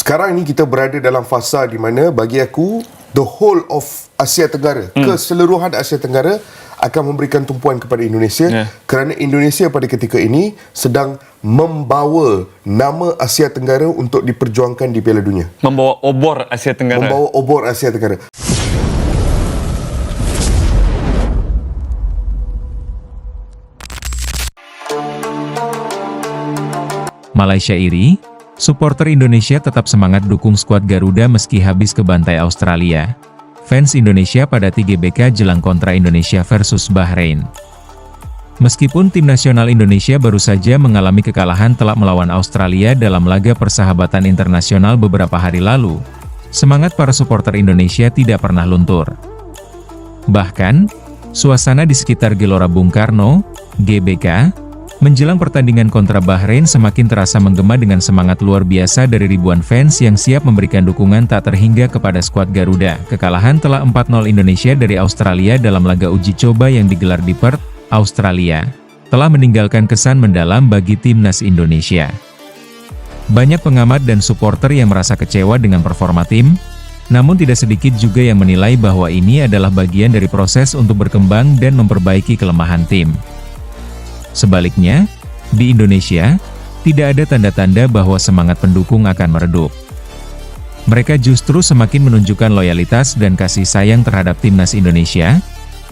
Sekarang ni kita berada dalam fasa di mana bagi aku the whole of Asia Tenggara, keseluruhan Asia Tenggara akan memberikan tumpuan kepada Indonesia kerana Indonesia pada ketika ini sedang membawa nama Asia Tenggara untuk diperjuangkan di Piala Dunia. Membawa obor Asia Tenggara. Membawa obor Asia Tenggara. Malaysia iri, supporter Indonesia tetap semangat dukung skuad Garuda meski habis kebantai Australia. Fans Indonesia pada GBK jelang kontra Indonesia versus Bahrain. Meskipun tim nasional Indonesia baru saja mengalami kekalahan telak melawan Australia dalam laga persahabatan internasional beberapa hari lalu, semangat para supporter Indonesia tidak pernah luntur. Bahkan, suasana di sekitar Gelora Bung Karno, GBK, menjelang pertandingan kontra Bahrain semakin terasa menggema dengan semangat luar biasa dari ribuan fans yang siap memberikan dukungan tak terhingga kepada skuad Garuda. Kekalahan telak 4-0 Indonesia dari Australia dalam laga uji coba yang digelar di Perth, Australia, telah meninggalkan kesan mendalam bagi timnas Indonesia. Banyak pengamat dan supporter yang merasa kecewa dengan performa tim, namun tidak sedikit juga yang menilai bahwa ini adalah bagian dari proses untuk berkembang dan memperbaiki kelemahan tim. Sebaliknya, di Indonesia, tidak ada tanda-tanda bahwa semangat pendukung akan meredup. Mereka justru semakin menunjukkan loyalitas dan kasih sayang terhadap timnas Indonesia,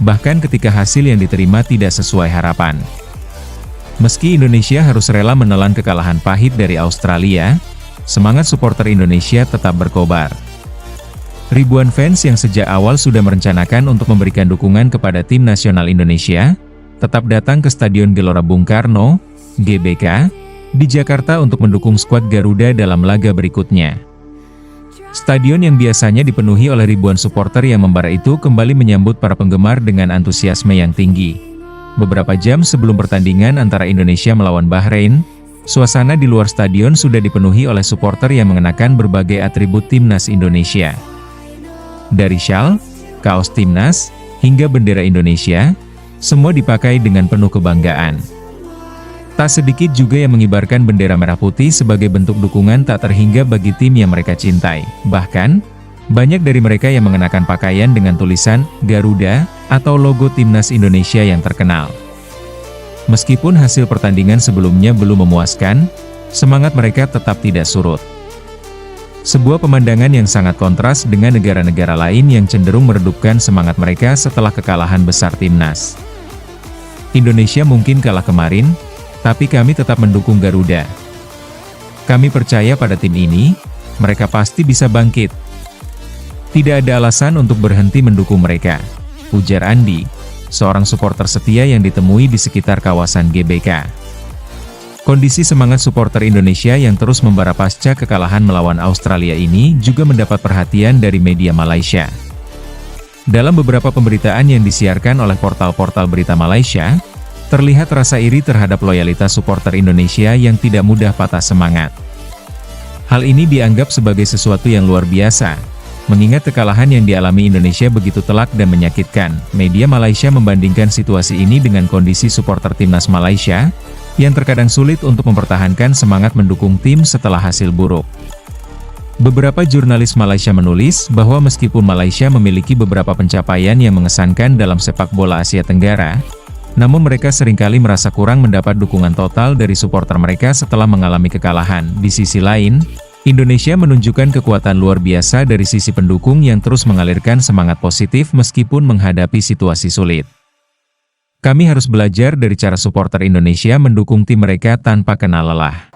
bahkan ketika hasil yang diterima tidak sesuai harapan. Meski Indonesia harus rela menelan kekalahan pahit dari Australia, semangat supporter Indonesia tetap berkobar. Ribuan fans yang sejak awal sudah merencanakan untuk memberikan dukungan kepada tim nasional Indonesia, tetap datang ke Stadion Gelora Bung Karno, GBK, di Jakarta untuk mendukung skuad Garuda dalam laga berikutnya. Stadion yang biasanya dipenuhi oleh ribuan supporter yang membara itu kembali menyambut para penggemar dengan antusiasme yang tinggi. Beberapa jam sebelum pertandingan antara Indonesia melawan Bahrain, suasana di luar stadion sudah dipenuhi oleh supporter yang mengenakan berbagai atribut timnas Indonesia. Dari syal, kaos timnas, hingga bendera Indonesia, semua dipakai dengan penuh kebanggaan. Tak sedikit juga yang mengibarkan bendera merah putih sebagai bentuk dukungan tak terhingga bagi tim yang mereka cintai. Bahkan, banyak dari mereka yang mengenakan pakaian dengan tulisan Garuda atau logo timnas Indonesia yang terkenal. Meskipun hasil pertandingan sebelumnya belum memuaskan, semangat mereka tetap tidak surut. Sebuah pemandangan yang sangat kontras dengan negara-negara lain yang cenderung meredupkan semangat mereka setelah kekalahan besar timnas. Indonesia mungkin kalah kemarin, tapi kami tetap mendukung Garuda. Kami percaya pada tim ini, mereka pasti bisa bangkit. Tidak ada alasan untuk berhenti mendukung mereka, ujar Andi, seorang supporter setia yang ditemui di sekitar kawasan GBK. Kondisi semangat supporter Indonesia yang terus membara pasca kekalahan melawan Australia ini juga mendapat perhatian dari media Malaysia. Dalam beberapa pemberitaan yang disiarkan oleh portal-portal berita Malaysia, terlihat rasa iri terhadap loyalitas supporter Indonesia yang tidak mudah patah semangat. Hal ini dianggap sebagai sesuatu yang luar biasa, mengingat kekalahan yang dialami Indonesia begitu telak dan menyakitkan. Media Malaysia membandingkan situasi ini dengan kondisi supporter timnas Malaysia, yang terkadang sulit untuk mempertahankan semangat mendukung tim setelah hasil buruk. Beberapa jurnalis Malaysia menulis bahwa meskipun Malaysia memiliki beberapa pencapaian yang mengesankan dalam sepak bola Asia Tenggara, namun mereka seringkali merasa kurang mendapat dukungan total dari supporter mereka setelah mengalami kekalahan. Di sisi lain, Indonesia menunjukkan kekuatan luar biasa dari sisi pendukung yang terus mengalirkan semangat positif meskipun menghadapi situasi sulit. Kami harus belajar dari cara supporter Indonesia mendukung tim mereka tanpa kenal lelah.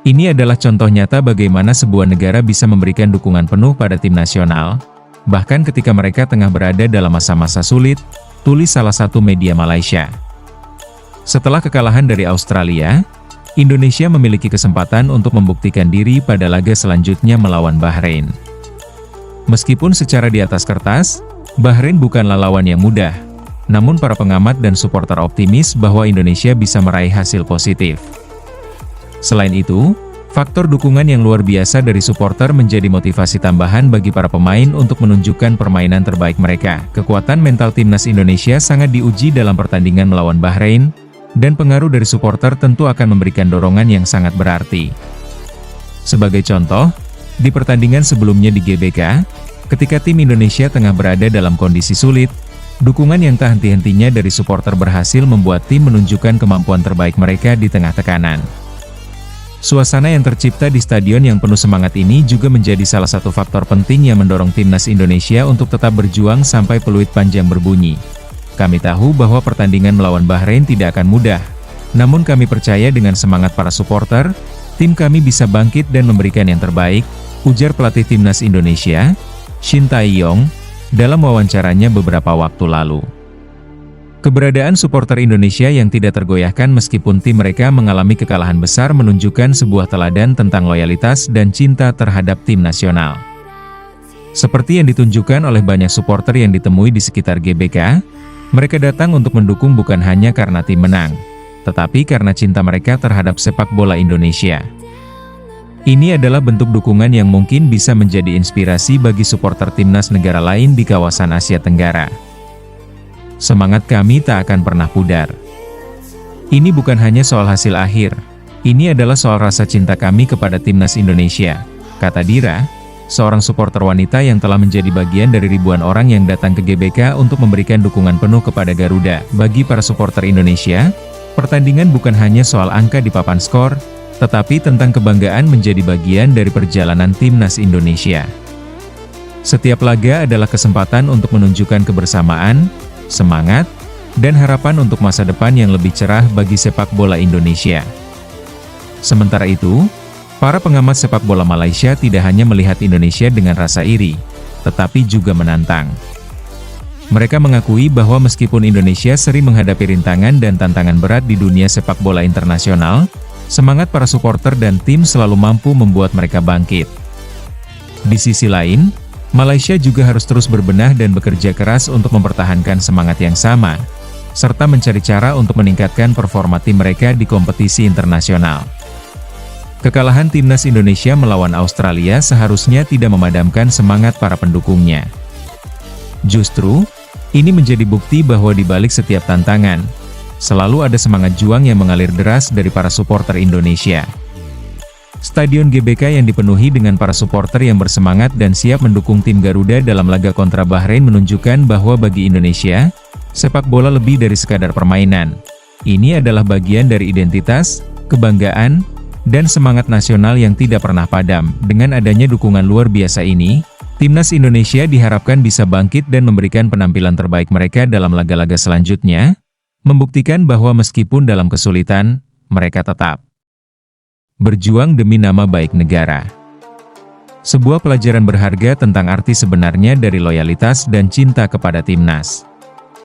Ini adalah contoh nyata bagaimana sebuah negara bisa memberikan dukungan penuh pada tim nasional, bahkan ketika mereka tengah berada dalam masa-masa sulit, tulis salah satu media Malaysia. Setelah kekalahan dari Australia, Indonesia memiliki kesempatan untuk membuktikan diri pada laga selanjutnya melawan Bahrain. Meskipun secara di atas kertas, Bahrain bukanlah lawan yang mudah, namun para pengamat dan supporter optimis bahwa Indonesia bisa meraih hasil positif. Selain itu, faktor dukungan yang luar biasa dari supporter menjadi motivasi tambahan bagi para pemain untuk menunjukkan permainan terbaik mereka. Kekuatan mental timnas Indonesia sangat diuji dalam pertandingan melawan Bahrain, dan pengaruh dari supporter tentu akan memberikan dorongan yang sangat berarti. Sebagai contoh, Di pertandingan sebelumnya di GBK, ketika tim Indonesia tengah berada dalam kondisi sulit, dukungan yang tak henti-hentinya dari supporter berhasil membuat tim menunjukkan kemampuan terbaik mereka di tengah tekanan. Suasana yang tercipta di stadion yang penuh semangat ini juga menjadi salah satu faktor penting yang mendorong timnas Indonesia untuk tetap berjuang sampai peluit panjang berbunyi. Kami tahu bahwa pertandingan melawan Bahrain tidak akan mudah, namun kami percaya dengan semangat para supporter, tim kami bisa bangkit dan memberikan yang terbaik, ujar pelatih timnas Indonesia, Shin Tae-yong, dalam wawancaranya beberapa waktu lalu. Keberadaan supporter Indonesia yang tidak tergoyahkan meskipun tim mereka mengalami kekalahan besar menunjukkan sebuah teladan tentang loyalitas dan cinta terhadap tim nasional. Seperti yang ditunjukkan oleh banyak supporter yang ditemui di sekitar GBK, mereka datang untuk mendukung bukan hanya karena tim menang, tetapi karena cinta mereka terhadap sepak bola Indonesia. Ini adalah bentuk dukungan yang mungkin bisa menjadi inspirasi bagi supporter timnas negara lain di kawasan Asia Tenggara. Semangat kami tak akan pernah pudar. Ini bukan hanya soal hasil akhir, ini adalah soal rasa cinta kami kepada timnas Indonesia, kata Dira, seorang supporter wanita yang telah menjadi bagian dari ribuan orang yang datang ke GBK untuk memberikan dukungan penuh kepada Garuda. Bagi para supporter Indonesia, pertandingan bukan hanya soal angka di papan skor, tetapi tentang kebanggaan menjadi bagian dari perjalanan timnas Indonesia. Setiap laga adalah kesempatan untuk menunjukkan kebersamaan, semangat, dan harapan untuk masa depan yang lebih cerah bagi sepak bola Indonesia. Sementara itu, para pengamat sepak bola Malaysia tidak hanya melihat Indonesia dengan rasa iri, tetapi juga menantang. Mereka mengakui bahwa meskipun Indonesia sering menghadapi rintangan dan tantangan berat di dunia sepak bola internasional, semangat para supporter dan tim selalu mampu membuat mereka bangkit. Di sisi lain, Malaysia juga harus terus berbenah dan bekerja keras untuk mempertahankan semangat yang sama, serta mencari cara untuk meningkatkan performa tim mereka di kompetisi internasional. Kekalahan timnas Indonesia melawan Australia seharusnya tidak memadamkan semangat para pendukungnya. Justru, ini menjadi bukti bahwa di balik setiap tantangan, selalu ada semangat juang yang mengalir deras dari para supporter Indonesia. Stadion GBK yang dipenuhi dengan para supporter yang bersemangat dan siap mendukung tim Garuda dalam laga kontra Bahrain menunjukkan bahwa bagi Indonesia, sepak bola lebih dari sekadar permainan. Ini adalah bagian dari identitas, kebanggaan, dan semangat nasional yang tidak pernah padam. Dengan adanya dukungan luar biasa ini, timnas Indonesia diharapkan bisa bangkit dan memberikan penampilan terbaik mereka dalam laga-laga selanjutnya, membuktikan bahwa meskipun dalam kesulitan, mereka tetap berjuang demi nama baik negara. Sebuah pelajaran berharga tentang arti sebenarnya dari loyalitas dan cinta kepada timnas.